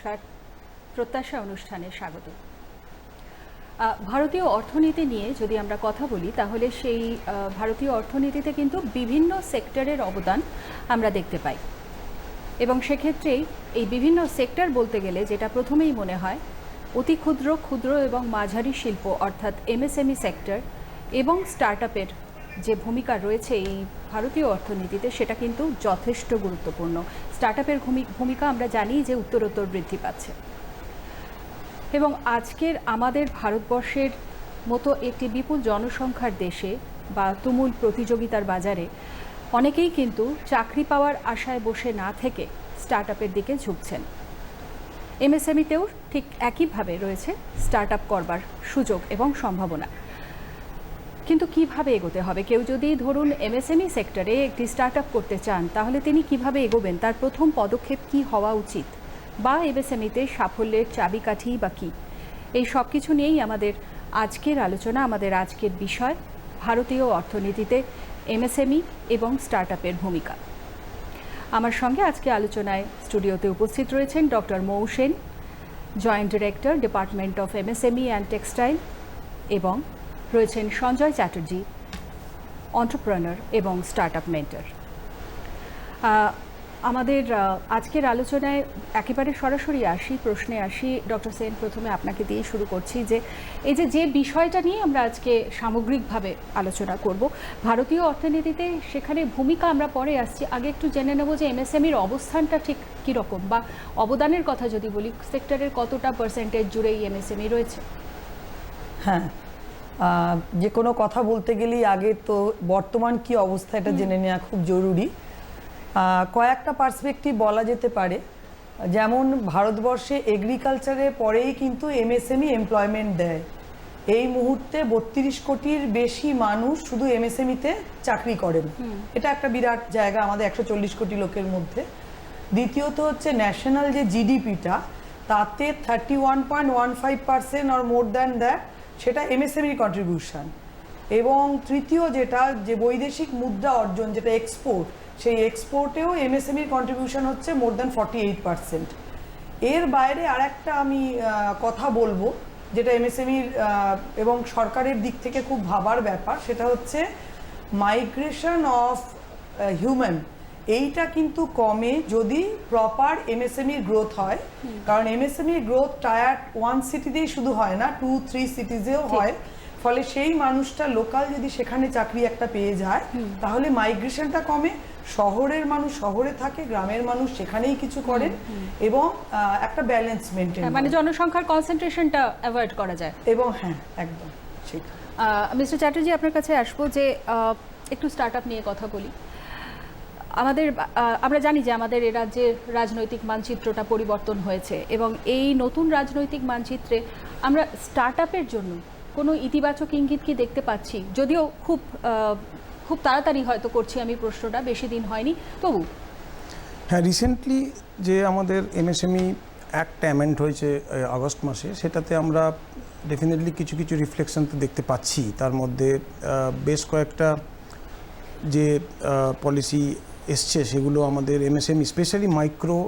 নমস্কার, প্রত্যাশা অনুষ্ঠানে স্বাগত। ভারতীয় অর্থনীতি নিয়ে যদি আমরা কথা বলি তাহলে সেই ভারতীয় অর্থনীতিতে কিন্তু বিভিন্ন সেক্টরের অবদান আমরা দেখতে পাই এবং সেক্ষেত্রেই এই বিভিন্ন সেক্টর বলতে গেলে যেটা প্রথমেই মনে হয় অতি ক্ষুদ্র ক্ষুদ্র এবং মাঝারি শিল্প অর্থাৎ এমএসএমই সেক্টর এবং স্টার্টআপের যে ভূমিকা রয়েছে এই ভারতীয় অর্থনীতিতে সেটা কিন্তু যথেষ্ট গুরুত্বপূর্ণ। স্টার্টআপের ভূমিকা আমরা জানি যে উত্তরোত্তর বৃদ্ধি পাচ্ছে এবং আজকের আমাদের ভারতবর্ষের মতো একটি বিপুল জনসংখ্যার দেশে বা তুমুল প্রতিযোগিতার বাজারে অনেকেই কিন্তু চাকরি পাওয়ার আশায় বসে না থেকে স্টার্টআপের দিকে ঝুঁকছেন। এমএসএমইতেও ঠিক একইভাবে রয়েছে স্টার্টআপ করবার সুযোগ এবং সম্ভাবনা। কিন্তু কিভাবে এগোতে হবে? কেউ যদি ধরুন এমএসএমই সেক্টরে একটি স্টার্টআপ করতে চান তাহলে তিনি কিভাবে এগোবেন? তার প্রথম পদক্ষেপ কি হওয়া উচিত বা এমএসএমইতে সাফল্যের চাবিকাঠি বা কী? এই সব কিছু নিয়েই আমাদের আজকের আলোচনা, আমাদের আজকের বিষয় ভারতীয় অর্থনীতিতে এমএসএমই এবং স্টার্টআপের ভূমিকা। আমার সঙ্গে আজকে আলোচনায় স্টুডিওতে উপস্থিত রয়েছেন doctor Mou Sen, joint director, department of MSME and textile, এবং রয়েছেন সঞ্জয় চ্যাটার্জি, এন্টারপ্রেনার এবং স্টার্টআপ মেন্টর। আমাদের আজকের আলোচনায় একেবারে সরাসরি প্রশ্নে আসি। ডক্টর সেন, প্রথমে আপনাকে দিয়ে শুরু করছি যে এই যে বিষয়টা নিয়ে আমরা আজকে সামগ্রিকভাবে আলোচনা করব ভারতীয় অর্থনীতিতে, সেখানে ভূমিকা আমরা পরে আসছি। আগে একটু জেনে নেব যে এমএসএমইর অবস্থানটা ঠিক কীরকম, বা অবদানের কথা যদি বলি সেক্টরের কতটা পার্সেন্টেজ জুড়ে এই এমএসএমই রয়েছে? হ্যাঁ, যে কোনো কথা বলতে গেলেই আগে তো বর্তমান কি অবস্থা এটা জেনে নেওয়া খুব জরুরি। কয়েকটা পার্সপেক্টিভ বলা যেতে পারে। যেমন ভারতবর্ষে এগ্রিকালচারের পরেই কিন্তু এমএসএমই এমপ্লয়মেন্ট দেয়। এই মুহূর্তে 32 কোটির বেশি মানুষ শুধু এমএসএমইতে চাকরি করেন। এটা একটা বিরাট জায়গা আমাদের 140 কোটি লোকের মধ্যে। দ্বিতীয়ত হচ্ছে ন্যাশনাল যে জিডিপিটা, তাতে 31.15% অর মোর দ্যান দ্যাট সেটা এমএসএমইর কন্ট্রিবিউশন। এবং তৃতীয় যেটা, যে বৈদেশিক মুদ্রা অর্জন, যেটা এক্সপোর্ট, সেই এক্সপোর্টেও এমএসএমইর কন্ট্রিবিউশন হচ্ছে মোর দ্যান 48%। এর বাইরে আরেকটা আমি কথা বলবো যেটা এমএসএমইর এবং সরকারের দিক থেকে খুব ভাবার ব্যাপার, সেটা হচ্ছে মাইগ্রেশন অফ হিউম্যান। এইটা কিন্তু কমে যদি প্রপার এমএসএমইর গ্রোথ হয়। কারণ এমএসএমইর গ্রোথ টায়ার 1 সিটিতেই শুধু হয় না, 2-3 সিটিজেও হয়। ফলে সেই মানুষটা লোকাল যদি সেখানে চাকরি একটা পেয়ে যায় তাহলে মাইগ্রেশনটা কমে, শহরের মানুষ শহরে থাকে, গ্রামের মানুষ সেখানেই কিছু করেন এবং একটা ব্যালেন্স মেনটেন, মানে জনসংখ্যার কনসেন্ট্রেশনটা অ্যাভয়েড করা যায়। এবং হ্যাঁ, একদম ঠিক। মিস্টার চ্যাটার্জি, আপনার কাছে আসবো যে একটু স্টার্টআপ নিয়ে কথা বলি। আমরা জানি যে আমাদের এ রাজ্যের রাজনৈতিক মানচিত্রটা পরিবর্তন হয়েছে এবং এই নতুন রাজনৈতিক মানচিত্রে আমরা স্টার্টআপের জন্য কোনো ইতিবাচক ইঙ্গিত কি দেখতে পাচ্ছি? যদিও খুব তাড়াতাড়ি হয়তো করছি আমি প্রশ্নটা, বেশি দিন হয়নি তবু। হ্যাঁ, রিসেন্টলি যে আমাদের এমএসএমই অ্যাক্ট অ্যামেন্ড হয়েছে আগস্ট মাসে, সেটাতে আমরা ডেফিনেটলি কিছু কিছু রিফ্লেকশন তো দেখতে পাচ্ছি। তার মধ্যে বেশ কয়েকটা যে পলিসি এসছে সেগুলো আমাদের এমএসএমই, স্পেশালি মাইক্রো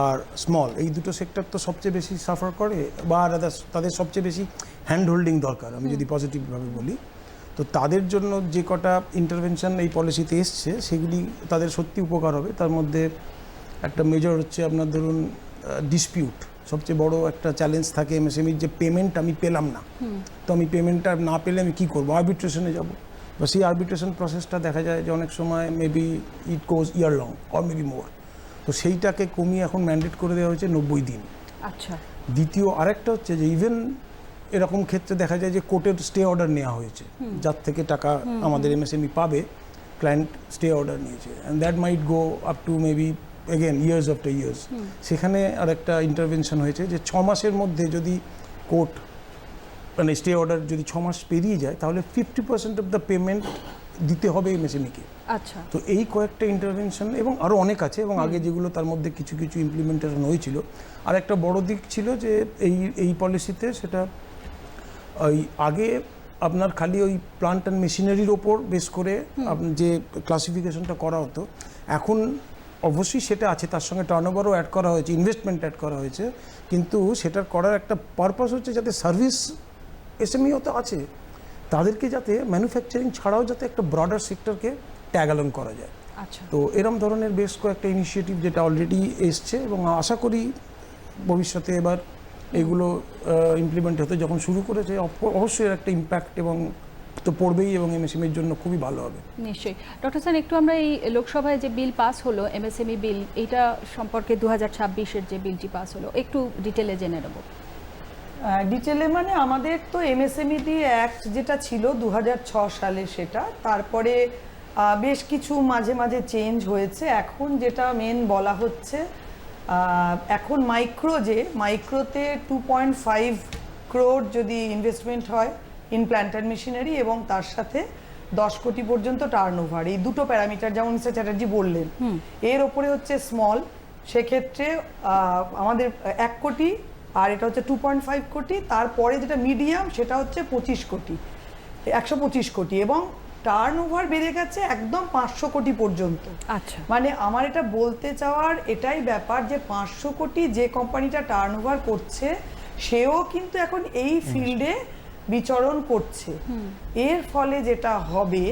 আর স্মল, এই দুটো সেক্টর তো সবচেয়ে বেশি সাফার করে বা তাদের সবচেয়ে বেশি হ্যান্ড হোল্ডিং দরকার, আমি যদি পজিটিভভাবে বলি। তো তাদের জন্য যে কটা ইন্টারভেনশন এই পলিসিতে এসছে সেগুলি তাদের সত্যি উপকার হবে। তার মধ্যে একটা মেজর হচ্ছে আপনার ধরুন ডিসপিউট, সবচেয়ে বড় একটা চ্যালেঞ্জ থাকে এমএসএমইর, যে পেমেন্ট আমি পেলাম না, তো আমি পেমেন্টটা না পেলে আমি কী করবো? আরবিট্রেশনে যাব। বা সেই আরবিট্রেশন প্রসেসটা দেখা যায় যে অনেক সময় maybe it goes year long or maybe মোর। তো সেইটাকে কমিয়ে এখন ম্যান্ডেট করে দেওয়া হয়েছে 90 দিন। আচ্ছা। দ্বিতীয় আরেকটা হচ্ছে যে ইভেন এরকম ক্ষেত্রে দেখা যায় যে কোর্টের স্টে অর্ডার নেওয়া হয়েছে, যার থেকে টাকা আমাদের এমএসএমই পাবে, ক্লায়েন্ট স্টে অর্ডার নিয়েছে, and that might go up to maybe again years after years. সেখানে আরেকটা ইন্টারভেনশন হয়েছে যে 6 মাসের মধ্যে যদি কোর্ট মানে স্টে অর্ডার যদি 6 মাস পেরিয়ে যায় তাহলে 50% অফ দ্য পেমেন্ট দিতে হবে এমএসএমইকে। আচ্ছা। তো এই কয়েকটা ইন্টারভেনশন এবং আরও অনেক আছে, এবং আগে যেগুলো তার মধ্যে কিছু কিছু ইমপ্লিমেন্টেশন হয়েছিল। আর একটা বড় দিক ছিল যে এই পলিসিতে, সেটা ওই আগে আপনার খালি ওই প্লান্ট অ্যান্ড মেশিনারির ওপর বেস করে যে ক্লাসিফিকেশনটা করা হতো, এখন অবশ্যই সেটা আছে, তার সঙ্গে টার্নওভারও অ্যাড করা হয়েছে, ইনভেস্টমেন্ট অ্যাড করা হয়েছে, কিন্তু সেটার করার একটা পারপাস হচ্ছে যাতে সার্ভিস এসএমইও তো আছে, তাদেরকে যাতে ম্যানুফ্যাকচারিং ছাড়াও যাতে একটা ব্রডার সেক্টরকে ট্যাগ অ্যালং করা যায়। আচ্ছা, তো এরম ধরনের বেশ কয়েকটা ইনিশিয়েটিভ যেটা অলরেডি এসছে, এবং আশা করি ভবিষ্যতে এবার এগুলো ইমপ্লিমেন্ট হতে যখন শুরু করেছে অবশ্যই এর একটা ইম্প্যাক্ট এবং তো পড়বেই, এবং এমএসএমইর জন্য খুবই ভালো হবে। নিশ্চয়ই। ডক্টর স্যার, একটু আমরা এই লোকসভায় যে বিল পাস হলো এমএসএমই বিল, এটা সম্পর্কে 2026-এর যে বিলটি পাস হলো একটু ডিটেলে জেনে নেব। ডিটেলে মানে আমাদের তো এমএসএমইডি অ্যাক্ট যেটা ছিল 2006 সালে, সেটা তারপরে বেশ কিছু মাঝে মাঝে চেঞ্জ হয়েছে। এখন যেটা মেন বলা হচ্ছে, এখন মাইক্রোতে 2.5 crore যদি ইনভেস্টমেন্ট হয় ইন প্ল্যান্ট অ্যান্ড মেশিনারি, এবং তার সাথে 10 কোটি পর্যন্ত টার্নওভার, এই দুটো প্যারামিটার যেমন মিস্টার চ্যাটার্জি বললেন। এর ওপরে হচ্ছে স্মল, সেক্ষেত্রে আমাদের 1 কোটি, আর এটা হচ্ছে 2.5 কোটি। তারপরে যেটা মিডিয়াম সেটা হচ্ছে 125 কোটি, এবং টার্নওভার বেড়ে গেছে একদম 500 কোটি পর্যন্ত। আচ্ছা, মানে আমার এটা বলতে চাওয়ার এটাই ব্যাপার যে 500 কোটি যে কোম্পানিটা টার্নওভার করছে, সেও কিন্তু এখন এই ফিল্ডে বিচরণ করছে। এর ফলে যেটা হবে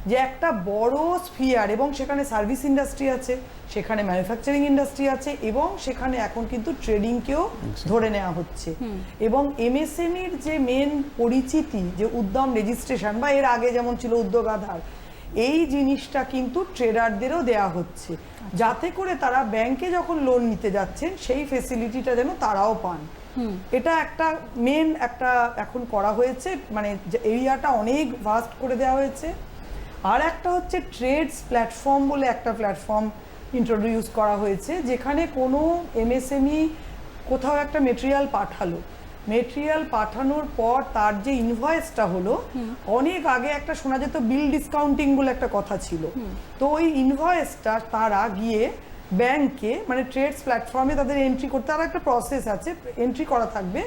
যে একটা বড় স্ফিয়ার, এবং সেখানে সার্ভিস ইন্ডাস্ট্রি আছে, সেখানে ম্যানুফ্যাকচারিং ইন্ডাস্ট্রি আছে, এবং সেখানে এখন কিন্তু ট্রেডিংকেও ধরে নেওয়া হচ্ছে। এবং এমএসএমইর যে মেন পরিচিতি, যে উদ্যম রেজিস্ট্রেশন বা এর আগে যেমন ছিল উদ্যোগ আধার, এই জিনিসটা কিন্তু ট্রেডারদেরও দেয়া হচ্ছে, যাতে করে তারা ব্যাংকে যখন লোন নিতে যাচ্ছেন সেই ফেসিলিটিটা যেন তারাও পান। এটা একটা মেন একটা এখন করা হয়েছে, মানে এরিয়াটা অনেক ভাস্ট করে দেওয়া হয়েছে। আর একটা হচ্ছে ট্রেডস প্ল্যাটফর্ম বলে একটা প্ল্যাটফর্ম ইন্ট্রোডিউস করা হয়েছে, যেখানে কোনো এমএসএমই কোথাও একটা মেটেরিয়াল পাঠানোর পর তার যে ইনভয়েসটা হলো, অনেক আগে একটা শোনা যেত বিল ডিসকাউন্টিং বলে একটা কথা ছিল, তো ওই ইনভয়েসটা তারা গিয়ে ব্যাংকে, মানে ট্রেডস প্ল্যাটফর্মে তাদের এন্ট্রি করতে, তার একটা প্রসেস আছে, এন্ট্রি করা থাকবে,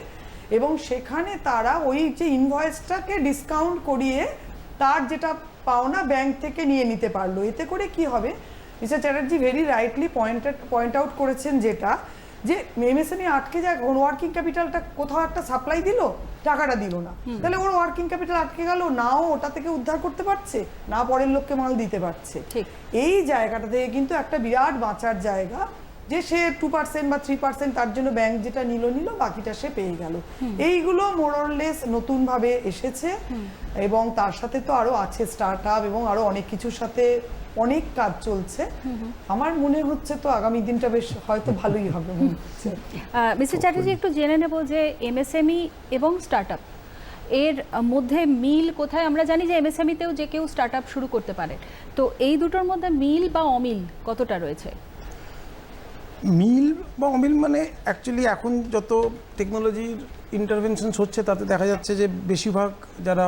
এবং সেখানে তারা ওই যে ইনভয়েসটাকে ডিসকাউন্ট করিয়ে তার যেটা পাওনা ব্যাংক থেকে নিয়ে নিতে পারলো। এতে করে কি হবে, mister Chatterjee very rightly point out করেছেন, যেটা যে এমএসএমই আটকে যায়, ওর ওয়ার্কিং ক্যাপিটালটা কোথাও একটা সাপ্লাই দিল, টাকাটা দিল না, তাহলে ওর ওয়ার্কিং ক্যাপিটাল আটকে গেল, নাও ওটা থেকে উদ্ধার করতে পারছে, না পরের লোককে মাল দিতে পারছে। এই জায়গাটা থেকে কিন্তু একটা বিরাট বাঁচার জায়গা, যে সে 2% বা 3% তার জন্য ব্যাংক যেটা নিল, বাকিটা সে পেয়ে গেল। এইগুলো মোরলেস নতুনভাবে এসেছে, এবং তার সাথে তো আরো আছে স্টার্ট আপ, এবং আরো অনেক কিছুর সাথে অনেক কাজ চলছে। আমার মনে হচ্ছে তো আগামী দিনটা বেশ হয়তো ভালোই হবে মনে হচ্ছে। মিস্টার চ্যাটার্জি, একটু জেনে নেব যে এমএসএমই এবং স্টার্টআপ এর মধ্যে মিল কোথায়? আমরা জানি যে এমএসএমইতেও যে কেউ স্টার্টআপ শুরু করতে পারে, তো এই দুটোর মধ্যে মিল বা অমিল কতটা রয়েছে? মিল বা অমিল মানে অ্যাকচুয়ালি এখন যত টেকনোলজির ইন্টারভেনশনস হচ্ছে, তাতে দেখা যাচ্ছে যে বেশিরভাগ যারা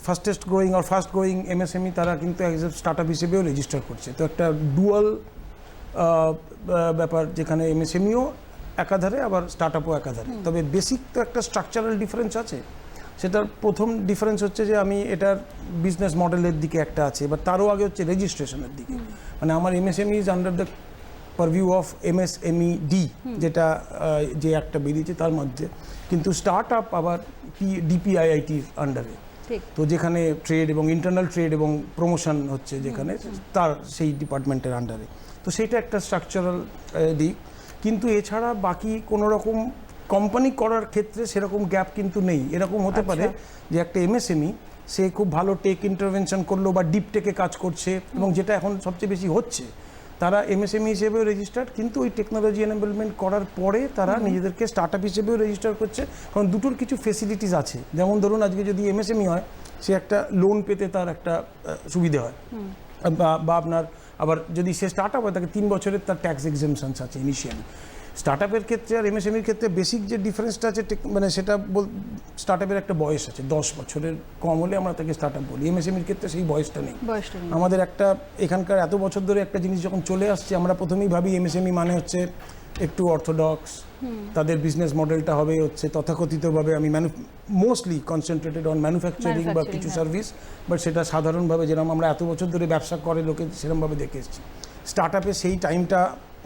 ফাস্টেস্ট গ্রোয়িং আর ফাস্ট গ্রোয়িং এমএসএমই, তারা কিন্তু অ্যাজ এ স্টার্টআপ হিসেবেও রেজিস্টার করছে। তো একটা ডুয়াল ব্যাপার, যেখানে এমএসএমইও একাধারে আবার স্টার্টআপও একাধারে। তবে বেসিক তো একটা স্ট্রাকচারাল ডিফারেন্স আছে। সেটার প্রথম ডিফারেন্স হচ্ছে যে আমি এটার বিজনেস মডেলের দিকে একটা আছে, এবার তারও আগে হচ্ছে রেজিস্ট্রেশনের দিকে। মানে আমার MSME is under the purview of MSMED, যেটা যে একটা বেরিয়েছে তার মধ্যে, কিন্তু স্টার্টআপ আবার ডিপিআইআইটির আন্ডারে। তো যেখানে ট্রেড এবং ইন্টারনাল ট্রেড এবং প্রমোশন হচ্ছে, যেখানে তার সেই ডিপার্টমেন্টের আন্ডারে। তো সেইটা একটা স্ট্রাকচারাল দিক, কিন্তু এছাড়া বাকি কোনো রকম কোম্পানি করার ক্ষেত্রে সেরকম গ্যাপ কিন্তু নেই। এরকম হতে পারে যে একটা এমএসএমই সে খুব ভালো টেক ইন্টারভেনশন করলো বা ডিপ টেকে কাজ করছে, এবং যেটা এখন সবচেয়ে বেশি হচ্ছে, তারা এমএসএমই হিসেবেও রেজিস্টার্ড, কিন্তু ওই টেকনোলজি এনেবলমেন্ট করার পরে তারা নিজেদেরকে স্টার্টআপ হিসেবেও রেজিস্টার করছে, কারণ দুটোর কিছু ফেসিলিটিস আছে। যেমন ধরুন, আজকে যদি এমএসএমই হয়, সে একটা লোন পেতে তার একটা সুবিধে হয়, বা আপনার আবার যদি সে স্টার্টআপ হয়, তাকে 3 বছরের তার ট্যাক্স এক্সেমশনস আছে ইনিশিয়ালি। স্টার্টআপের ক্ষেত্রে আর এমএসএমইর ক্ষেত্রে বেসিক যে ডিফারেন্সটা আছে, মানে সেটা স্টার্টআপের একটা বয়স আছে, 10 বছরের কম হলে আমরা তাকে স্টার্টআপ বলি। এমএসএমইর ক্ষেত্রে সেই বয়সটা নেই। আমাদের একটা এখানকার এত বছর ধরে একটা জিনিস যখন চলে আসছে, আমরা প্রথমেই ভাবি এমএসএমই মানে হচ্ছে একটু অর্থোডক্স, তাদের বিজনেস মডেলটা হবে হচ্ছে তথাকথিতভাবে, আমি মোস্টলি কনসেন্ট্রেটেড অন ম্যানুফ্যাকচারিং বা কিছু সার্ভিস, বাট সেটা সাধারণভাবে যেরকম আমরা এত বছর ধরে ব্যবসা করে লোকে সেরকমভাবে দেখে এসেছি। স্টার্ট আপে সেই টাইমটা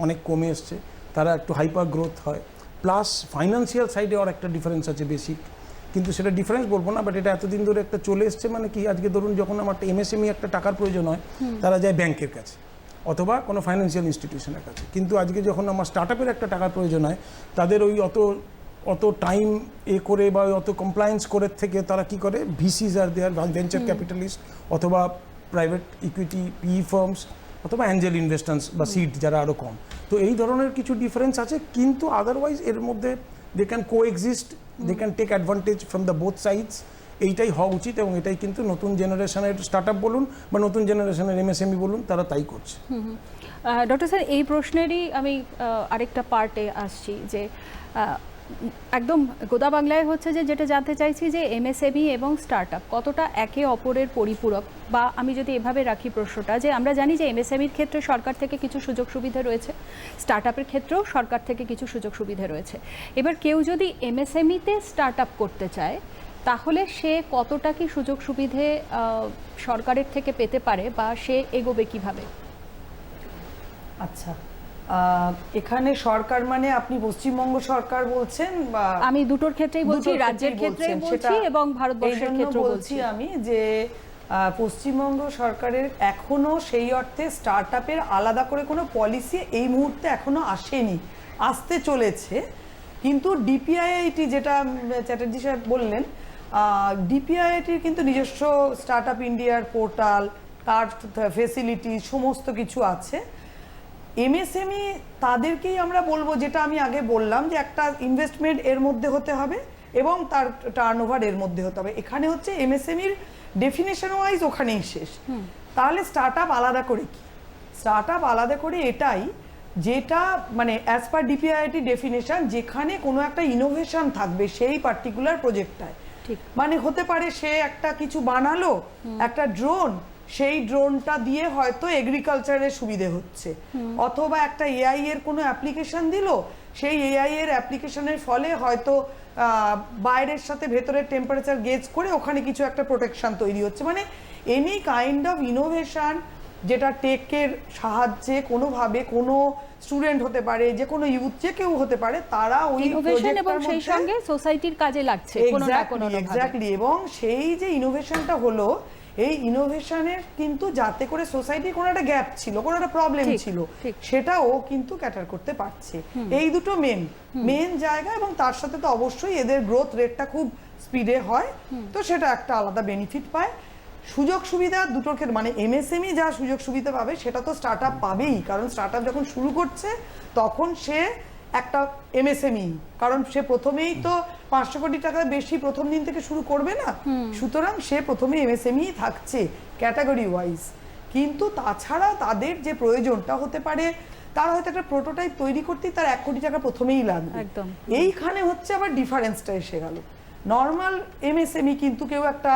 অনেক কমে এসছে, তারা একটু হাইপার গ্রোথ হয়, প্লাস ফাইন্যান্সিয়াল সাইডে আর একটা ডিফারেন্স আছে বেসিক, কিন্তু সেটা ডিফারেন্স বলবো না, বাট এটা এতদিন ধরে একটা চলে এসছে। মানে কি, আজকে ধরুন যখন আমার এমএসএমই একটা টাকার প্রয়োজন হয়, তারা যায় ব্যাংকের কাছে অথবা কোনো ফাইন্যান্সিয়াল ইনস্টিটিউশনের কাছে, কিন্তু আজকে যখন আমার স্টার্ট আপের একটা টাকার প্রয়োজন হয়, তাদের ওই অত টাইম করে বা অত কমপ্লায়েন্স করে থেকে তারা কি করে, ভিসিস আর দেয়ার, ভেঞ্চার ক্যাপিটালিস্ট অথবা প্রাইভেট ইকুইটি পিই ফার্মস অথবা অ্যাঞ্জেল ইনভেস্টার্স বা সিড যারা আরও কম। তো এই ধরনের কিছু ডিফারেন্স আছে, কিন্তু আদারওয়াইজ এর মধ্যে they can coexist, they can take advantage from the both sides. এইটাই হওয়া উচিত, এবং এটাই কিন্তু নতুন জেনারেশনের স্টার্ট আপ বলুন বা নতুন জেনারেশনের এমএসএমই বলুন, তারা তাই করছে। ডক্টর স্যার, এই প্রশ্নেরই আমি আরেকটা পার্টে আসছি, যে একদম গোদা বাংলায় হচ্ছে যে যেটা জানতে চাইছি যে এমএসএমই এবং স্টার্টআপ কতটা একে অপরের পরিপূরক, বা আমি যদি এভাবে রাখি প্রশ্নটা, যে আমরা জানি যে এমএসএমইর ক্ষেত্রে সরকার থেকে কিছু সুযোগ সুবিধা রয়েছে, স্টার্টআপের ক্ষেত্রেও সরকার থেকে কিছু সুযোগ সুবিধা রয়েছে। এবার কেউ যদি এমএসএমইতে স্টার্টআপ করতে চায়, তাহলে সে কতটা কি সুযোগ সুবিধে সরকারের থেকে পেতে পারে, বা সে এগোবে কিভাবে? আচ্ছা, এখানে সরকার মানে আপনি পশ্চিমবঙ্গ সরকার বলছেন, বা আমি দুটোর ক্ষেত্রেই বলছি, রাজ্যের ক্ষেত্রেই বলছি এবং ভারতবর্ষের ক্ষেত্রেও বলছি আমি, যে পশ্চিমবঙ্গ সরকারের এখনো সেই অর্থে স্টার্টআপের আলাদা করে কোনো পলিসি এই মুহূর্তে এখনো আসেনি, আসতে চলেছে। কিন্তু ডিপিআইআইটি, যেটা চ্যাটার্জি সাহেব বললেন, ডিপিআইআইটির কিন্তু নিজস্ব স্টার্টআপ ইন্ডিয়ার পোর্টাল, তার ফেসিলিটি সমস্ত কিছু আছে। এমএসএমই তাদেরকেই আমরা বলবো, যেটা আমি আগে বললাম, যে একটা ইনভেস্টমেন্ট এর মধ্যে হতে হবে এবং তার টার্নওভার এর মধ্যে হতে হবে। এখানে হচ্ছে এমএসএমইর ডেফিনেশন ওয়াইজ ওখানেই শেষ। তাহলে স্টার্টআপ আলাদা করে কি? স্টার্টআপ আলাদা করে এটাই, যেটা মানে অ্যাজ পার ডিপিআইআইটি ডেফিনেশন, যেখানে কোনো একটা ইনোভেশন থাকবে সেই পার্টিকুলার প্রজেক্টটায়। মানে হতে পারে সে একটা কিছু বানালো, একটা ড্রোন, সেই ড্রোনটা দিয়ে হয়তো এগ্রিকালচারের সুবিধে হচ্ছে, অথবা একটা এআই এর কোনো অ্যাপ্লিকেশন দিল, সেই এআই এর অ্যাপ্লিকেশনের ফলে হয়তো বাইরের সাথে ভেতরের টেম্পারেচার গেজ করে ওখানে কিছু একটা প্রোটেকশন তৈরি হচ্ছে। মানে এনি কাইন্ড অফ ইনোভেশন যেটা টেকের সাহায্যে কোনোভাবে কোনো স্টুডেন্ট হতে পারে, যে কোনো ইউথ, যে কেউ হতে পারে, তারা ওই ইনোভেশন এবং সেই সঙ্গে সোসাইটির কাজে লাগছে কোনো না কোনো ভাবে। এক্স্যাক্টলি, এবং সেই যে ইনোভেশনটা হলো, এই ইনোভেশনের কিন্তু যাতে করে সোসাইটির কোনো একটা গ্যাপ ছিল, কোনো একটা প্রবলেম ছিল, সেটাও কিন্তু ক্যাটার করতে পারছে। এই দুটো মেন জায়গা, এবং তার সাথে তো অবশ্যই এদের গ্রোথ রেটটা খুব স্পিডে হয়, তো সেটা একটা আলাদা বেনিফিট পায়। সুযোগ সুবিধা দুটোর ক্ষেত্রে, মানে এমএসএমই যা সুযোগ সুবিধা পাবে সেটা তো স্টার্টআপ পাবেই, কারণ স্টার্টআপ যখন শুরু করছে তখন সে একটা এমএসএমই, কারণ সে প্রথমেই তো 500 কোটি টাকার বেশি প্রথম দিন থেকে শুরু করবে না, সুতরাং সে প্রথমে এমএসএমই থাকছে ক্যাটাগরি ওয়াইজ। কিন্তু তাছাড়া তাদের যে প্রয়োজনটা হতে পারে, তার হয়তো একটা প্রোটোটাইপ তৈরি করতেই তার 1 কোটি টাকা প্রথমেই লাগবে। এইখানে হচ্ছে আবার ডিফারেন্সটা এসে গেল। নর্মাল এমএসএমই কিন্তু কেউ একটা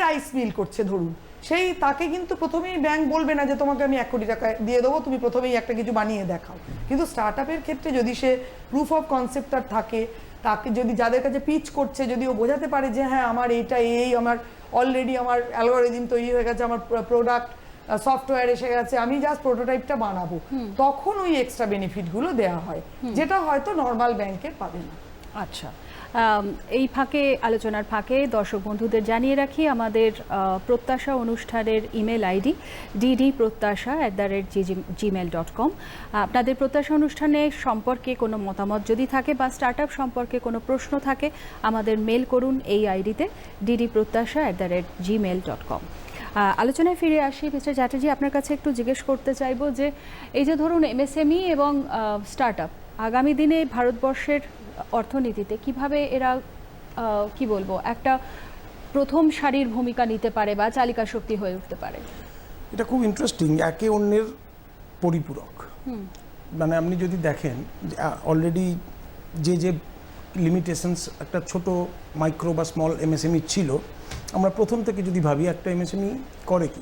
রাইস মিল করছে ধরুন, সেই তাকে কিন্তু প্রথমেই ব্যাংক বলবে না যে তোমাকে আমি 1 কোটি টাকা দিয়ে দেবো, তুমি প্রথমেই একটা কিছু বানিয়ে দেখাও। কিন্তু স্টার্টআপের ক্ষেত্রে যদি সে প্রুফ অফ কনসেপ্টটা থাকে, তাকে যদি যাদের কাছে পিচ করছে, যদি ও বোঝাতে পারে যে হ্যাঁ আমার এইটা, আমার অলরেডি আমার অ্যালগরিদম তৈরি হয়ে গেছে, আমার প্রোডাক্ট সফটওয়্যার এসে গেছে, আমি জাস্ট প্রোটোটাইপটা বানাবো, তখন ওই এক্সট্রা বেনিফিটগুলো দেওয়া হয়, যেটা হয়তো নর্মাল ব্যাংকের পাবে না। আচ্ছা, এই ফাঁকে, আলোচনার ফাঁকে দর্শক বন্ধুদের জানিয়ে রাখি, আমাদের প্রত্যাশা অনুষ্ঠানের ইমেল আইডি ddproত্যাশা@gmail.com। আপনাদের প্রত্যাশা অনুষ্ঠানে সম্পর্কে কোনো মতামত যদি থাকে বা স্টার্টআপ সম্পর্কে কোনো প্রশ্ন থাকে, আমাদের মেল করুন এই আইডিতে ddproত্যাশা@gmail.com। আলোচনায় ফিরে আসি। মিস্টার চ্যাটার্জি, আপনার কাছে একটু জিজ্ঞেস করতে চাইবো যে এই যে ধরুন এমএসএমই এবং স্টার্টআপ আগামী দিনে ভারতবর্ষের অর্থনীতিতে কিভাবে এরা কি বলবো একটা প্রথম সারির ভূমিকা নিতে পারে বা চালিকা শক্তি হয়ে উঠতে পারে? এটা খুব ইন্টারেস্টিং, একে অন্যের পরিপূরক। মানে আপনি যদি দেখেন অলরেডি যে লিমিটেশনস একটা ছোট মাইক্রো বা স্মল এমএসএমই ছিল, আমরা প্রথম থেকে যদি ভাবি একটা এমএসএমই করে কি,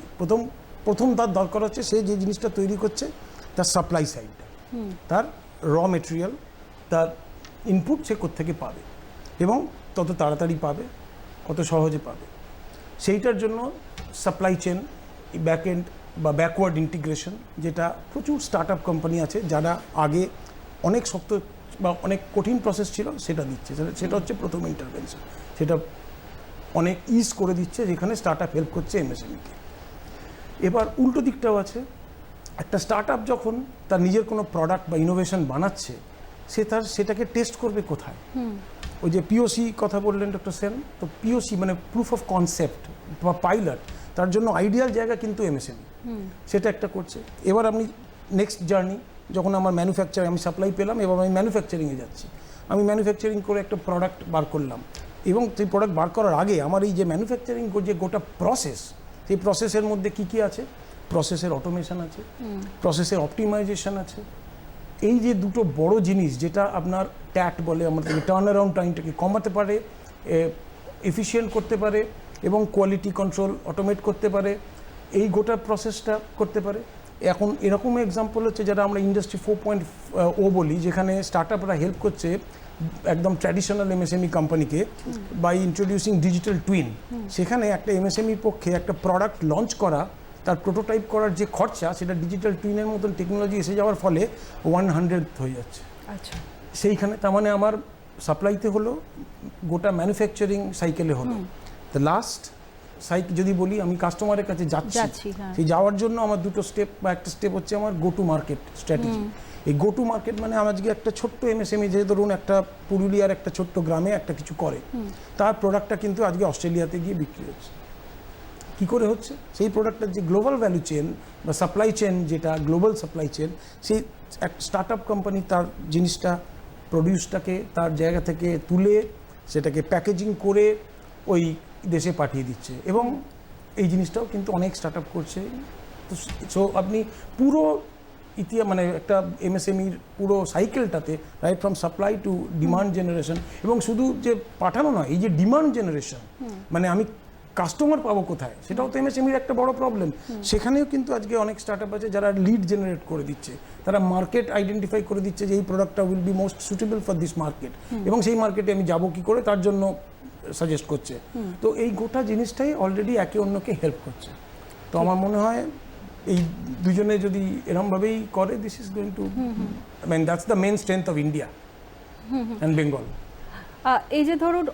প্রথম তার দরকার হচ্ছে সে যে জিনিসটা তৈরি করছে তার সাপ্লাই সাইডটা, তার র মেটেরিয়াল, তার ইনপুট সে কোত্থেকে পাবে এবং তত তাড়াতাড়ি পাবে, কত সহজে পাবে, সেইটার জন্য সাপ্লাই চেন, ব্যাক এন্ড বা ব্যাকওয়ার্ড ইন্টিগ্রেশন, যেটা প্রচুর স্টার্ট আপ কোম্পানি আছে যারা আগে অনেক শক্ত বা অনেক কঠিন প্রসেস ছিল সেটা দিচ্ছে, সেটা হচ্ছে প্রথম ইন্টারভেনশন, সেটা অনেক ইজ করে দিচ্ছে, যেখানে স্টার্ট আপ হেল্প করছে এমএসএমইকে। এবার উল্টো দিকটাও আছে, একটা স্টার্ট আপ যখন তার নিজের কোনো প্রোডাক্ট বা ইনোভেশন বানাচ্ছে, সেটাকে টেস্ট করবে কোথায়? ওই যে পিওসি কথা বললেন ডক্টর সেন, তো পিওসি মানে প্রুফ অফ কনসেপ্ট বা পাইলট, তার জন্য আইডিয়াল জায়গা কিন্তু এমএসএমই, সেটা একটা করছে। এবার আমি নেক্সট জার্নি, যখন আমার ম্যানুফ্যাকচার, আমি সাপ্লাই পেলাম, এবার আমি ম্যানুফ্যাকচারিংয়ে যাচ্ছি, আমি ম্যানুফ্যাকচারিং করে একটা প্রোডাক্ট বার করলাম, এবং সেই প্রোডাক্ট বার করার আগে আমার এই যে ম্যানুফ্যাকচারিং যে গোটা প্রসেস, সেই প্রসেসের মধ্যে কি কি আছে? প্রসেসের অটোমেশন আছে, প্রসেসের অপটিমাইজেশন আছে। এই যে দুটো বড় জিনিস, যেটা আপনার ট্যাট বলে, আমাদের টার্ন অ্যারাউন্ড টাইমটাকে কমাতে পারে, এফিশিয়েন্ট করতে পারে, এবং কোয়ালিটি কন্ট্রোল অটোমেট করতে পারে, এই গোটা প্রসেসটা করতে পারে। এখন এরকম এক্সাম্পল হচ্ছে যারা আমরা ইন্ডাস্ট্রি 4.0 বলি, যেখানে স্টার্ট আপরা হেল্প করছে একদম ট্র্যাডিশনাল এমএসএমই কোম্পানিকে বাই ইন্ট্রোডিউসিং ডিজিটাল টুইন। সেখানে একটা এমএসএমইর পক্ষে একটা প্রোডাক্ট লঞ্চ করা, তার প্রোটোটাইপ করার যে খরচা, সেটা ডিজিটাল টুইনের মতন টেকনোলজি এসে যাওয়ার ফলে 100 হয়ে যাচ্ছে। আচ্ছা, সেইখানে তার মানে আমার সাপ্লাইতে হলো, গোটা ম্যানুফ্যাকচারিং সাইকেলে হলো। দ্য লাস্ট সাইকেল যদি বলি, আমি কাস্টমারের কাছে যাচ্ছি, হ্যাঁ। সেই যাওয়ার জন্য আমার দুটো স্টেপ, বা একটা স্টেপ হচ্ছে আমার গো টু মার্কেট স্ট্র্যাটেজি। এই গো টু মার্কেট মানে আজকে একটা ছোট্ট এমএসএমই, যে ধরুন একটা পুরুলিয়ার একটা ছোট্ট গ্রামে একটা কিছু করে, তার প্রোডাক্টটা কিন্তু আজকে অস্ট্রেলিয়াতে গিয়ে বিক্রি হচ্ছে। কী করে হচ্ছে? সেই প্রোডাক্টের যে গ্লোবাল ভ্যালু চেন বা সাপ্লাই চেন, যেটা গ্লোবাল সাপ্লাই চেন, সেই একটা স্টার্ট আপ কোম্পানি তার জিনিসটা, প্রডিউসটাকে তার জায়গা থেকে তুলে সেটাকে প্যাকেজিং করে ওই দেশে পাঠিয়ে দিচ্ছে, এবং এই জিনিসটাও কিন্তু অনেক স্টার্ট আপ করছে। তো সো আপনি পুরো মানে একটা এমএসএমইর পুরো সাইকেলটাতে, right from supply to demand generation, এবং শুধু যে পাঠানো নয়, এই যে ডিমান্ড জেনারেশন, মানে আমি কাস্টমার পাবো কোথায়, সেটাও তো এমএসএমইর একটা বড় প্রবলেম। সেখানেও কিন্তু আজকে অনেক স্টার্ট আপ আছে যারা লিড জেনারেট করে দিচ্ছে, তারা মার্কেট আইডেন্টিফাই করে দিচ্ছে যে এই প্রোডাক্টটা will be most suitable for this market, এবং সেই মার্কেটে আমি যাবো কি করে, তার জন্য সাজেস্ট করছে। তো এই গোটা জিনিসটাই অলরেডি একে অন্যকে হেল্প করছে। তো আমার মনে হয় এই দুজনে যদি এরমভাবেই করে, this is going to, I mean that's the main strength of India and Bengal. এই যে ধরুন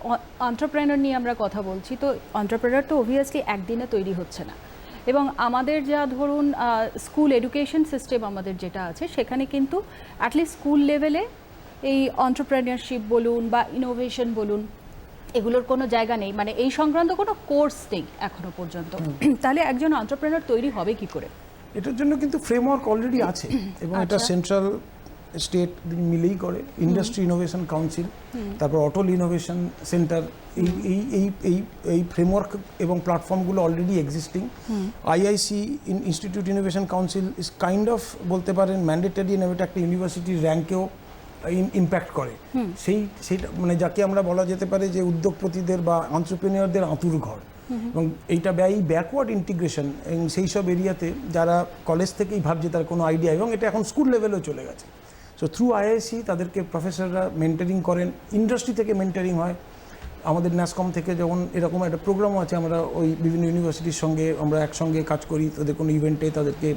এন্টারপ্রেনার নিয়ে আমরা কথা বলছি, তো এন্টারপ্রেনার তো অবভিয়াসলি একদিনে তৈরি হচ্ছে না, এবং আমাদের যা ধরুন স্কুল এডুকেশন সিস্টেম আমাদের যেটা আছে, সেখানে কিন্তু অ্যাটলিস্ট স্কুল লেভেলে এই এন্টারপ্রেনারশিপ বলুন বা ইনোভেশন বলুন, এগুলোর কোনো জায়গা নেই, মানে এই সংক্রান্ত কোনো কোর্স নেই এখনো পর্যন্ত। তাহলে একজন এন্টারপ্রেনার তৈরি হবে কি করে? এটার জন্য কিন্তু ফ্রেমওয়ার্ক অলরেডি আছে, এবং এটা সেন্ট্রাল স্টেট মিলেই করে। ইন্ডাস্ট্রি ইনোভেশন কাউন্সিল, তারপর অটল ইনোভেশন সেন্টার, এই ফ্রেমওয়ার্ক এবং প্ল্যাটফর্মগুলো already existing. IIC institute innovation council is kind of বলতে পারেন ম্যান্ডেটরি, এটা একটা ইউনিভার্সিটির র্যাঙ্কেও ইম্প্যাক্ট করে। সেইটা মানে যাকে আমরা বলা যেতে পারে যে উদ্যোগপতিদের বা এন্টারপ্রেনিয়রদের আঁতুর ঘর, এবং এইটা ব্যাকওয়ার্ড ইন্টিগ্রেশন সেই সব এরিয়াতে যারা কলেজ থেকেই ভাবছে তার কোনো আইডিয়া, এবং এটা এখন স্কুল লেভেলেও চলে গেছে। সো থ্রু আইআইসি তাদেরকে প্রফেসররা মেন্টারিং করেন, ইন্ডাস্ট্রি থেকে মেন্টারিং হয়। আমাদের ন্যাসকম থেকে যখন এরকম একটা প্রোগ্রামও আছে, আমরা ওই বিভিন্ন ইউনিভার্সিটির সঙ্গে আমরা একসঙ্গে কাজ করি, তাদের কোনো ইভেন্টে তাদেরকে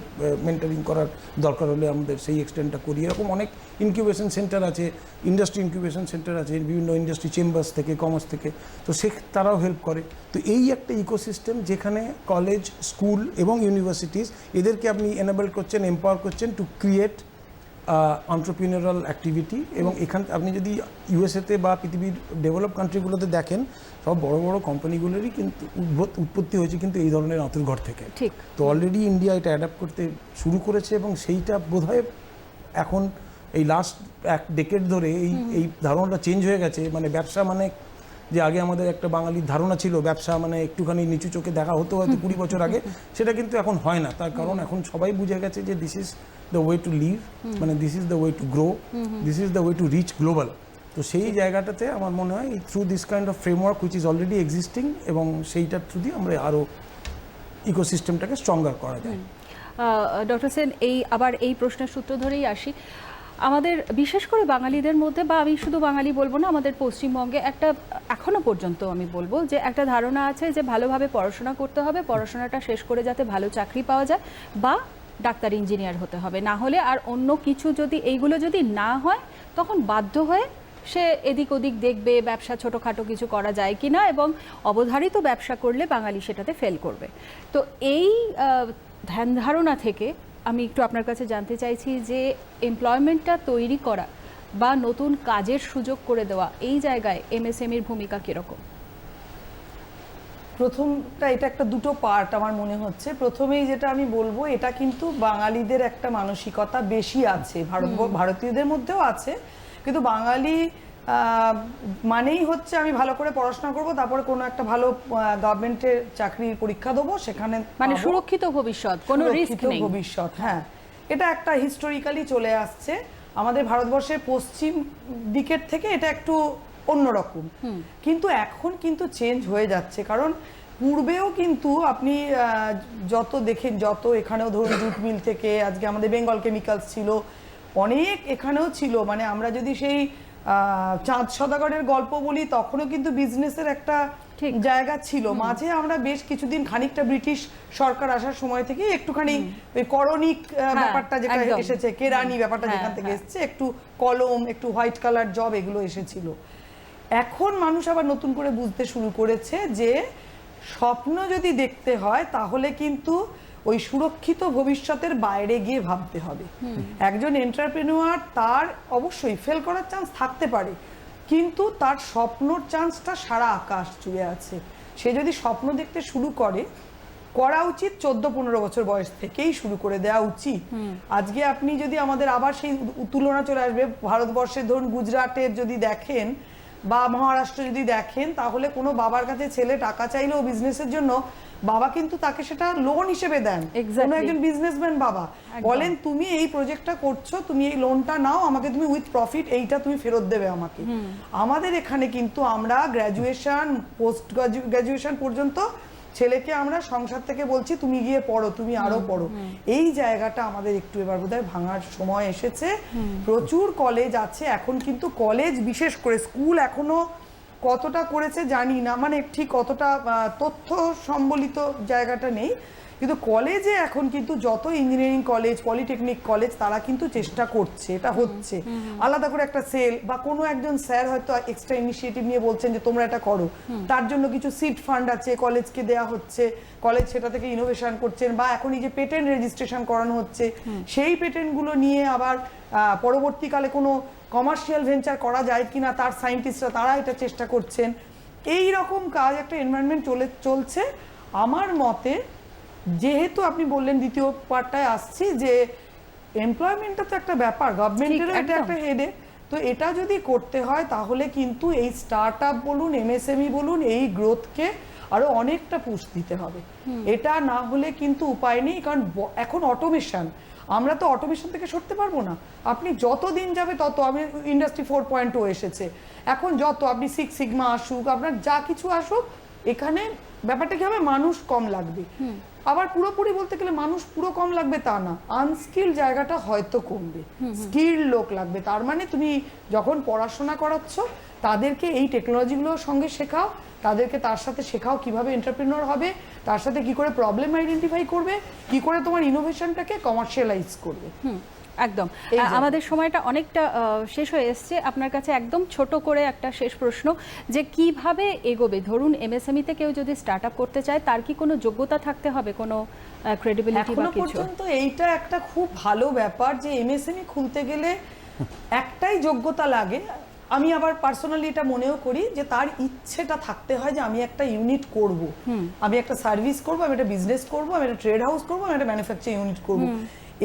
মেন্টারিং করার দরকার হলে আমাদের সেই এক্সটেন্টটা করি। এরকম অনেক ইনকিউবেশন সেন্টার আছে, ইন্ডাস্ট্রি ইনকিউবেশন সেন্টার আছে বিভিন্ন ইন্ডাস্ট্রি চেম্বার্স থেকে, কমার্স থেকে, তো তারাও হেল্প করে। তো এই একটা ইকোসিস্টেম যেখানে কলেজ, স্কুল এবং ইউনিভার্সিটিস এদেরকে আপনি এনেবল করছেন, এম্পাওয়ার করছেন টু ক্রিয়েট এন্টারপ্রেনিউরাল অ্যাক্টিভিটি। এবং এখান আপনি যদি ইউএসএতে বা পৃথিবীর ডেভেলপ কান্ট্রিগুলোতে দেখেন, সব বড় বড় কোম্পানিগুলোরই কিন্তু উৎপত্তি হয়েছে কিন্তু এই ধরনের আঁতুরঘর থেকে। ঠিক। তো অলরেডি ইন্ডিয়া এটা অ্যাডাপ্ট করতে শুরু করেছে, এবং সেইটা বোধহয় এখন এই লাস্ট এক ডেকেড ধরে এই ধারণাটা চেঞ্জ হয়ে গেছে। মানে ব্যবসা মানে, যে আগে আমাদের একটা বাঙালির ধারণা ছিল ব্যবসা মানে একটুখানি নিচু চোখে দেখা হতো হয়তো 20 বছর আগে, সেটা কিন্তু এখন হয় না। তার কারণ এখন সবাই বুঝে গেছে যে this is the way to live, মানে this is the way to grow, this is the way to reach global. তো সেই জায়গাটাতে আমার মনে হয় through this kind of framework which is already existing, এবং সেইটার থ্রু দিয়ে আমরা আরও ইকোসিস্টেমটাকে স্ট্রঙ্গার করা যায়। ডক্টর সেন, আবার এই প্রশ্নের সূত্র ধরেই আসি, আমাদের বিশেষ করে বাঙালিদের মধ্যে, বা আমি শুধু বাঙালি বলবো না, আমাদের পশ্চিমবঙ্গে একটা এখনো পর্যন্ত আমি বলবো যে একটা ধারণা আছে যে ভালোভাবে পড়াশোনা করতে হবে, পড়াশোনাটা শেষ করে যাতে ভালো চাকরি পাওয়া যায় বা ডাক্তার ইঞ্জিনিয়ার হতে হবে, না হলে আর অন্য কিছু যদি এইগুলো যদি না হয় তখন বাধ্য হয়ে সে এদিক ওদিক দেখবে ব্যবসা ছোটোখাটো কিছু করা যায় কি না, এবং অবধারিত ব্যবসা করলে বাঙালি সেটাতে ফেল করবে। তো এই ধ্যান ধারণা থেকে আমি একটু আপনার কাছে জানতে চাইছি যে এমপ্লয়মেন্টটা তৈরি করা বা নতুন কাজের সুযোগ করে দেওয়া, এই জায়গায় এমএসএমইর ভূমিকা কীরকম? প্রথমটা, এটা একটা দুটো পার্ট আমার মনে হচ্ছে। প্রথমেই যেটা আমি বলবো, এটা কিন্তু বাঙালিদের একটা মানসিকতা বেশি আছে, ভারতীয়দের মধ্যেও আছে, কিন্তু বাঙালি মানেই হচ্ছে আমি ভালো করে পড়াশোনা করব, তারপরে কোনো একটা ভালো গভর্নমেন্টের চাকরির পরীক্ষা দেবো, সেখানে মানে সুরক্ষিত ভবিষ্যৎ, কোনো রিস্ক নেই ভবিষ্যৎ। হ্যাঁ, এটা একটা হিস্টোরিক্যালি চলে আসছে আমাদের ভারতবর্ষের পশ্চিম দিকের থেকে, এটা একটু অন্যরকম। কিন্তু এখন কিন্তু চেঞ্জ হয়ে যাচ্ছে, কারণ পূর্বেও কিন্তু আপনি যত দেখেন, যত এখানেও ধরুন জুট মিল থেকে আজকে আমাদের বেঙ্গল কেমিক্যালস ছিল, অনেক এখানেও ছিল। মানে আমরা যদি সেই চাঁদ সদাগরের গল্প বলি, তখনও কিন্তু বিজনেসের একটা জায়গা ছিল। মাঝে আমরা বেশ কিছুদিন খানিকটা ব্রিটিশ সরকার আসার সময় থেকে একটুখানি ওই করণিক ব্যাপারটা যেটা এসেছে, কেরানি ব্যাপারটা যেখান থেকে এসছে, একটু কলম, একটু হোয়াইট কালার জব, এগুলো এসেছিল। এখন মানুষ আবার নতুন করে বুঝতে শুরু করেছে যে স্বপ্ন যদি দেখতে হয় তাহলে কিন্তু ওই সুরক্ষিত ভবিষ্যতের বাইরে গিয়ে ভাবতে হবে। একজন এন্টারপ্রেনিউয়ার, তার অবশ্যই ফেল করার চান্স থাকতে পারে, কিন্তু তার স্বপ্নর চান্সটা সারা আকাশ জুড়ে আছে। সে যদি স্বপ্ন দেখতে শুরু করে, করা উচিত 14-15 বছর বয়স থেকেই শুরু করে দেওয়া উচিত। আজকে আপনি যদি আমাদের আবার সেই তুলনা চলে আসবে, ভারতবর্ষের ধরুন গুজরাটের যদি দেখেন বা মহারাষ্ট্র যদি দেখেন, তাহলে কোনো বাবার কাছে ছেলে টাকা চাইলেও বিজনেসের জন্য, বাবা কিন্তু তাকে সেটা লোন হিসেবে দেন। কোনো একজন বিজনেসম্যান বাবা বলেন, তুমি এই প্রজেক্টটা করছো, তুমি এই লোনটা নাও, আমাকে তুমি উইথ প্রফিট এইটা তুমি ফেরত দেবে আমাকে। আমাদের এখানে কিন্তু আমরা গ্র্যাজুয়েশন, পোস্ট গ্র্যাজুয়েশন পর্যন্ত ছেলেকে আমরা সংসার থেকে বলছি তুমি গিয়ে পড়ো, তুমি আরো পড়ো। এই জায়গাটা আমাদের একটু এবার বোধহয় ভাঙার সময় এসেছে। প্রচুর কলেজ আছে এখন, কিন্তু কলেজ বিশেষ করে, স্কুল এখনো কতটা করেছে জানি না, মানে ঠিক কতটা তথ্য সম্বলিত জায়গাটা নেই, কিন্তু কলেজে এখন কিন্তু যত ইঞ্জিনিয়ারিং কলেজ, পলিটেকনিক কলেজ, তারা কিন্তু চেষ্টা করছে, এটা হচ্ছে। আলাদা করে একটা সেল বা কোনো একজন স্যার হয়তো এক্সট্রা ইনিশিয়েটিভ নিয়ে বলছেন যে তোমরা এটা করো, তার জন্য কিছু সিড ফান্ড আছে, কলেজকে দেয়া হচ্ছে, কলেজ সেটা থেকে ইনোভেশন করছেন, বা এখন এই যে পেটেন্ট রেজিস্ট্রেশন করানো হচ্ছে, সেই পেটেন্টগুলো নিয়ে আবার পরবর্তীকালে কোনো কমার্শিয়াল ভেঞ্চার করা যায় কিনা, তার সায়েন্টিস্টরা তারা এটা চেষ্টা করছেন। এই রকম কাজ, একটা এনভায়রনমেন্ট চলছে। আমার মতে, যেহেতু আপনি বললেন দ্বিতীয় পার্টটায় আসছি, যে এমপ্লয়মেন্টটা তো একটা ব্যাপার, গভর্নমেন্টেরও এটা একটা হেডে, তো এটা যদি করতে হয় তাহলে কিন্তু এই স্টার্ট আপ বলুন, এমএসএমই বলুন, এই গ্রোথকে আরো অনেকটা পুশ দিতে হবে। এটা না হলে কিন্তু উপায় নেই, কারণ এখন অটোমেশন, আমরা তো অটোমেশন থেকে সরতে পারবো না। আপনি যত দিন যাবে তত, আমি ইন্ডাস্ট্রি 4.0 এসেছে, এখন যত আপনি 6 সিগমা আসুক, আপনার যা কিছু আসুক, এখানে ব্যাপারটা কি হবে, মানুষ কম লাগবে। আবার পুরোপুরি বলতে গেলে মানুষ পুরো কম লাগবে তা না, আনস্কিল জায়গাটা হয়তো কমবে, স্কিল লোক লাগবে। তার মানে তুমি যখন পড়াশোনা করাচ্ছ, তাদেরকে এই টেকনোলজিগুলোর সঙ্গে শেখাও, তাদেরকে তার সাথে শেখাও কিভাবে এন্টারপ্রেনিউর হবে, তার সাথে কি করে প্রবলেম আইডেন্টিফাই করবে, কি করে তোমার ইনোভেশনটাকে কমার্শিয়ালাইজ করবে। একদম। আমাদের সময়টা অনেকটা শেষ হয়ে এসছে। আপনার কাছে একদম ছোট করে একটা শেষ প্রশ্ন, যে কিভাবে এগোবে? ধরুন এমএসএমইতে কেউ যদি স্টার্ট আপ করতে চায়, তার কি কোনো যোগ্যতা থাকতে হবে, কোনো ক্রেডিবিলিটি বা কিছু? পর্যন্ত এইটা একটা খুব ভালো ব্যাপার যে এমএসএমই খুলতে গেলে একটাই যোগ্যতা লাগে। আমি আবার পার্সোনালি এটা মনেও করি যে তার ইচ্ছেটা থাকতে হয় যে আমি একটা ইউনিট করব, আমি একটা সার্ভিস করব, আমি একটা বিজনেস করব, আমি একটা ট্রেড হাউস করব, আমি একটা ম্যানুফ্যাকচারিং ইউনিট করব।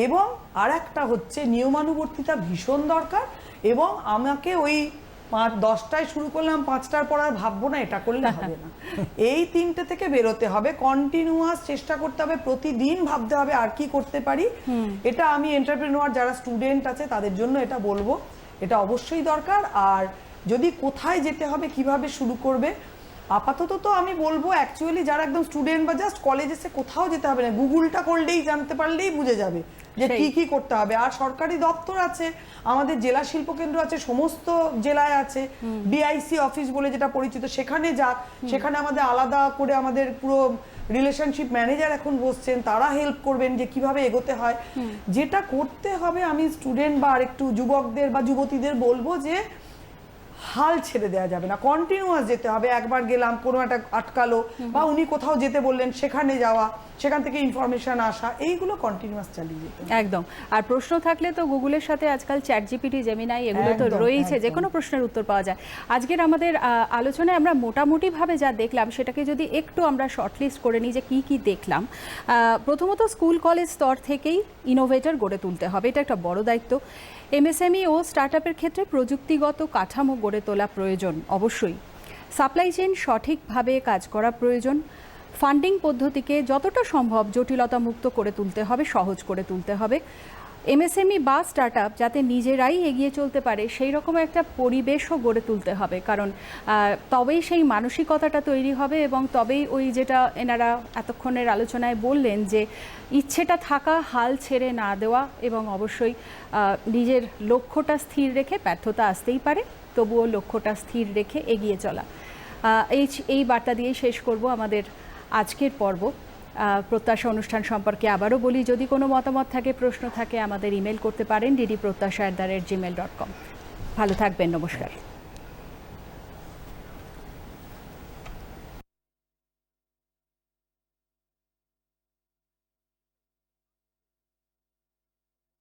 এবং আর একটা হচ্ছে নিয়মানুবর্তিতা ভীষণ দরকার, এবং আমাকে ওই 10টায় শুরু করলাম 5টার পর আর ভাববো না, এটা করলে হবে না। এই 3টে থেকে বেরোতে হবে, কন্টিনিউয়াস চেষ্টা করতে হবে, প্রতিদিন ভাবতে হবে আর কি করতে পারি। এটা আমি এন্টারপ্রেনিউয়ার যারা স্টুডেন্ট আছে তাদের জন্য এটা বলবো, এটা অবশ্যই দরকার। আর যদি কোথায় যেতে হবে, কিভাবে শুরু করবে, আপাতত তো আমি বলবো অ্যাকচুয়ালি যারা একদম স্টুডেন্ট বা জাস্ট কলেজ এসে কোথাও যেতে হবে না, গুগলটা করলেই জানতে পারলেই বুঝে যাবে যে সেই। কি কি করতে হবে। আর সরকারি দপ্তর আছে, আমাদের জেলা শিল্প কেন্দ্র আছে, সমস্ত জেলায় আছে, ডিআইসি অফিস বলে যেটা পরিচিত, সেখানে যাক, সেখানে আমাদের আলাদা করে আমাদের পুরো রিলেশনশিপ ম্যানেজার এখন বসছেন, তারা হেল্প করবেন যে কিভাবে এগোতে হয়। যেটা করতে হবে আমি স্টুডেন্ট বা আরেকটু যুবকদের বা যুবতীদের বলবো যে হাল ছেড়ে দেওয়া যাবে না, কন্টিনিউয়াস যেতে হবে। একবার গেলাম, কোনো একটা আটকালো বা উনি কোথাও যেতে বললেন, সেখানে যাওয়া, সেখান থেকে ইনফরমেশন আসা, এইগুলো কন্টিনিউয়াস চালিয়ে যেতে হবে। একদম। আর প্রশ্ন থাকলে তো গুগলের সাথে আজকাল চ্যাট জিপিটি, জেমিনাই এগুলো তো একদম, রয়েছে, যে একদম। কোনো প্রশ্নের উত্তর পাওয়া যায়। আজকের আমাদের আলোচনায় আমরা মোটামুটিভাবে যা দেখলাম সেটাকে যদি একটু আমরা শর্টলিস্ট করে নিই যে কি কি দেখলাম। প্রথমত স্কুল কলেজ স্তর থেকেই ইনোভেটর গড়ে তুলতে হবে, এটা একটা বড় দায়িত্ব। এমএসএমই ও স্টার্টআপের ক্ষেত্রে প্রযুক্তিগত কাঠামো গড়ে তোলা প্রয়োজন অবশ্যই। সাপ্লাই চেইন সঠিকভাবে কাজ করা প্রয়োজন। ফান্ডিং পদ্ধতিকে যতটা সম্ভব জটিলতা মুক্ত করে তুলতে হবে, সহজ করে তুলতে হবে। এমএসএমই বা স্টার্টআপ যাতে নিজেরাই এগিয়ে চলতে পারে সেই রকম একটা পরিবেশও গড়ে তুলতে হবে, কারণ তবেই সেই মানসিকতাটা তৈরি হবে এবং তবেই ওই যেটা এনারা এতক্ষণের আলোচনায় বললেন যে ইচ্ছেটা থাকা, হাল ছেড়ে না দেওয়া এবং অবশ্যই নিজের লক্ষ্যটা স্থির রেখে, ব্যর্থতা আসতেই পারে তবুও লক্ষ্যটা স্থির রেখে এগিয়ে চলা। এই বার্তা দিয়েই শেষ করব আমাদের আজকের পর্ব। প্রত্যাশা অনুষ্ঠান সম্পর্কে আবারও বলি, যদি কোনো মতামত থাকে, প্রশ্ন থাকে, আমাদের ইমেল করতে পারেন ddprotyasha@gmail.com। ভালো থাকবেন, নমস্কার।